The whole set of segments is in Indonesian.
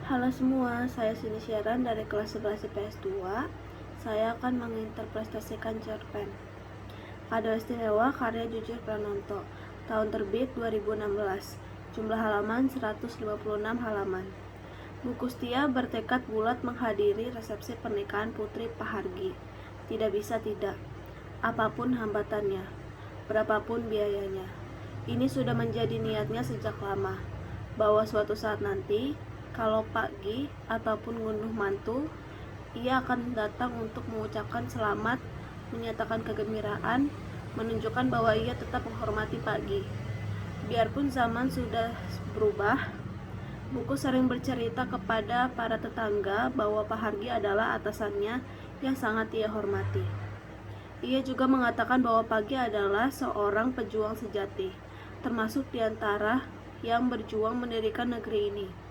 Halo semua, saya Sini Syaran dari kelas 11 IPS 2. Saya akan menginterpretasikan cerpen Kado Istimewa karya Jujur Pranoto. Tahun terbit 2016. Jumlah halaman 156 halaman. Bu Kustia bertekad bulat menghadiri resepsi pernikahan Putri Pahargi. Tidak bisa tidak, apapun hambatannya, berapapun biayanya. Ini sudah menjadi niatnya sejak lama, bahwa suatu saat nanti, kalau Pak Gi ataupun ngunduh mantu, ia akan datang untuk mengucapkan selamat, menyatakan kegembiraan, menunjukkan bahwa ia tetap menghormati Pak Gi. Biarpun zaman sudah berubah, buku sering bercerita kepada para tetangga bahwa Pak Hargi adalah atasannya yang sangat ia hormati. Ia juga mengatakan bahwa Pak Gi adalah seorang pejuang sejati, termasuk di antara yang berjuang mendirikan negeri ini.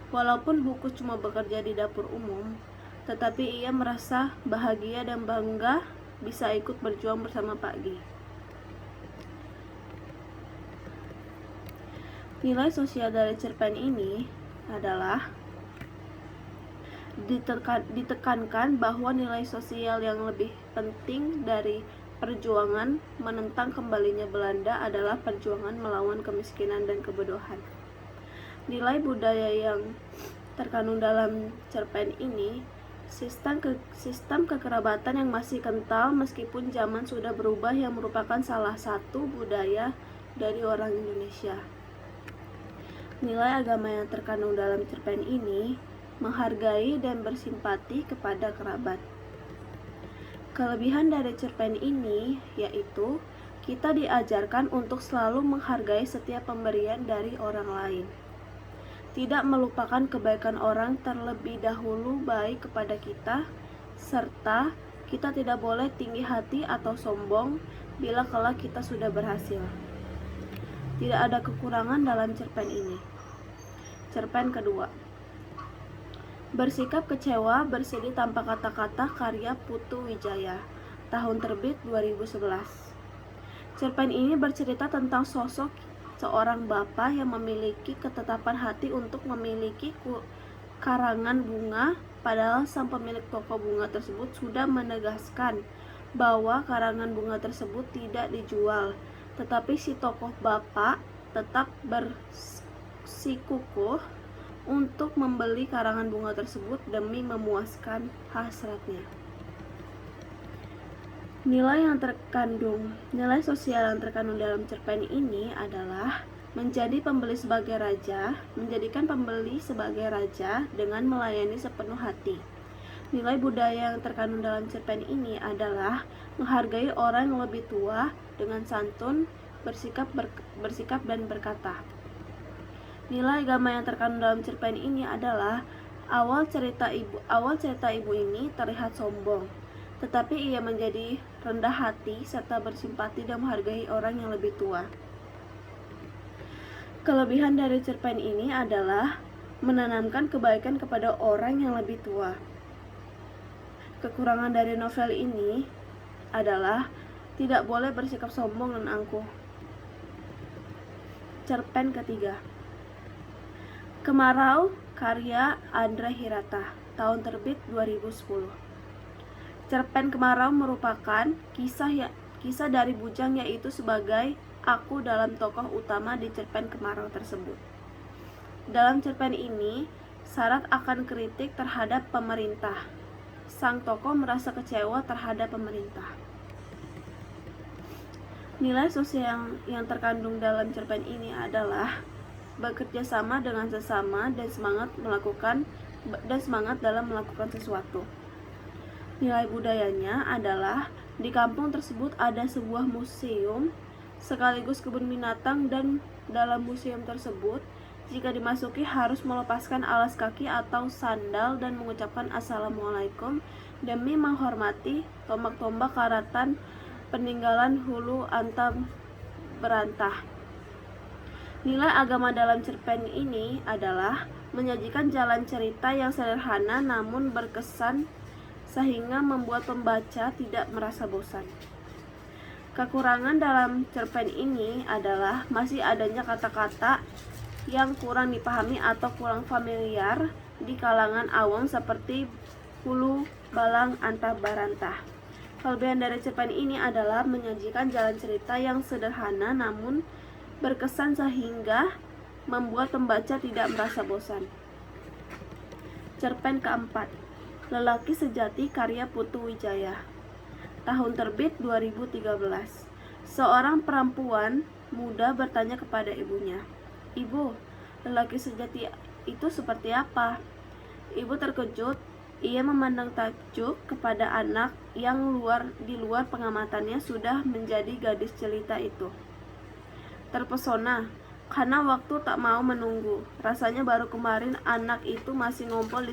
Walaupun Buku cuma bekerja di dapur umum, tetapi ia merasa bahagia dan bangga bisa ikut berjuang bersama Pak Gi. Nilai sosial dari cerpen ini adalah ditekankan bahwa nilai sosial yang lebih penting dari perjuangan menentang kembalinya Belanda adalah perjuangan melawan kemiskinan dan kebodohan. Nilai budaya yang terkandung dalam cerpen ini sistem kekerabatan yang masih kental meskipun zaman sudah berubah, yang merupakan salah satu budaya dari orang Indonesia. Nilai agama yang terkandung dalam cerpen ini menghargai dan bersimpati kepada kerabat. Kelebihan dari cerpen ini yaitu kita diajarkan untuk selalu menghargai setiap pemberian dari orang lain, tidak melupakan kebaikan orang terlebih dahulu baik kepada kita, serta kita tidak boleh tinggi hati atau sombong bila kelak kita sudah berhasil. Tidak ada kekurangan dalam cerpen ini. Cerpen kedua, Bersikap Kecewa Bersedih Tanpa Kata-Kata karya Putu Wijaya. Tahun terbit 2011. Cerpen ini bercerita tentang sosok seorang bapak yang memiliki ketetapan hati untuk memiliki karangan bunga, padahal sang pemilik toko bunga tersebut sudah menegaskan bahwa karangan bunga tersebut tidak dijual, tetapi si tokoh bapak tetap bersikukuh untuk membeli karangan bunga tersebut demi memuaskan hasratnya. Nilai sosial yang terkandung dalam cerpen ini adalah menjadikan pembeli sebagai raja dengan melayani sepenuh hati. Nilai budaya yang terkandung dalam cerpen ini adalah menghargai orang yang lebih tua dengan santun, bersikap dan berkata. Nilai agama yang terkandung dalam cerpen ini adalah awal cerita ibu ini terlihat sombong, tetapi ia menjadi rendah hati serta bersimpati dan menghargai orang yang lebih tua. Kelebihan dari cerpen ini adalah menanamkan kebaikan kepada orang yang lebih tua. Kekurangan dari novel ini adalah tidak boleh bersikap sombong dan angkuh. Cerpen ketiga, Kemarau karya Andra Hirata. Tahun terbit 2010. Cerpen Kemarau merupakan kisah dari Bujang, yaitu sebagai aku dalam tokoh utama di cerpen Kemarau tersebut. Dalam cerpen ini syarat akan kritik terhadap pemerintah. Sang tokoh merasa kecewa terhadap pemerintah. Nilai sosial yang terkandung dalam cerpen ini adalah bekerja sama dengan sesama dan semangat dalam melakukan sesuatu. Nilai budayanya adalah di kampung tersebut ada sebuah museum sekaligus kebun binatang, dan dalam museum tersebut jika dimasuki harus melepaskan alas kaki atau sandal dan mengucapkan assalamualaikum demi menghormati tombak-tombak karatan peninggalan Hulu Antam Berantah. Nilai agama dalam cerpen ini adalah menyajikan jalan cerita yang sederhana namun berkesan sehingga membuat pembaca tidak merasa bosan. Kekurangan dalam cerpen ini adalah masih adanya kata-kata yang kurang dipahami atau kurang familiar di kalangan awam seperti Hulu Balang Antah Barantah. Kelebihan dari cerpen ini adalah menyajikan jalan cerita yang sederhana namun berkesan sehingga membuat pembaca tidak merasa bosan. Cerpen keempat, Lelaki Sejati karya Putu Wijaya. Tahun terbit 2013. Seorang perempuan muda bertanya kepada ibunya, "Ibu, lelaki sejati itu seperti apa?" Ibu terkejut. Ia memandang takjub kepada anak yang di luar pengamatannya sudah menjadi gadis jelita itu. Terpesona, karena waktu tak mau menunggu. Rasanya baru kemarin anak itu masih ngompol di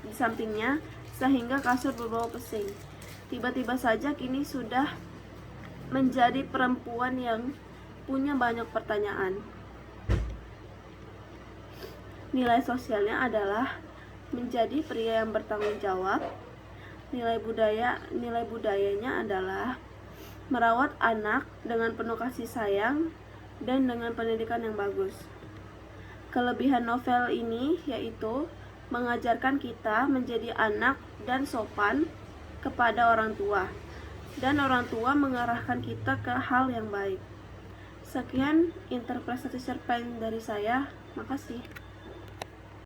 sampingnya sehingga kasur berbau pesing. Tiba-tiba saja kini sudah menjadi perempuan yang punya banyak pertanyaan. Nilai sosialnya adalah menjadi pria yang bertanggung jawab. Nilai budayanya adalah merawat anak dengan penuh kasih sayang dan dengan pendidikan yang bagus. Kelebihan novel ini yaitu mengajarkan kita menjadi anak dan sopan kepada orang tua, dan orang tua mengarahkan kita ke hal yang baik. Sekian interpretasi cerpen dari saya. Makasih.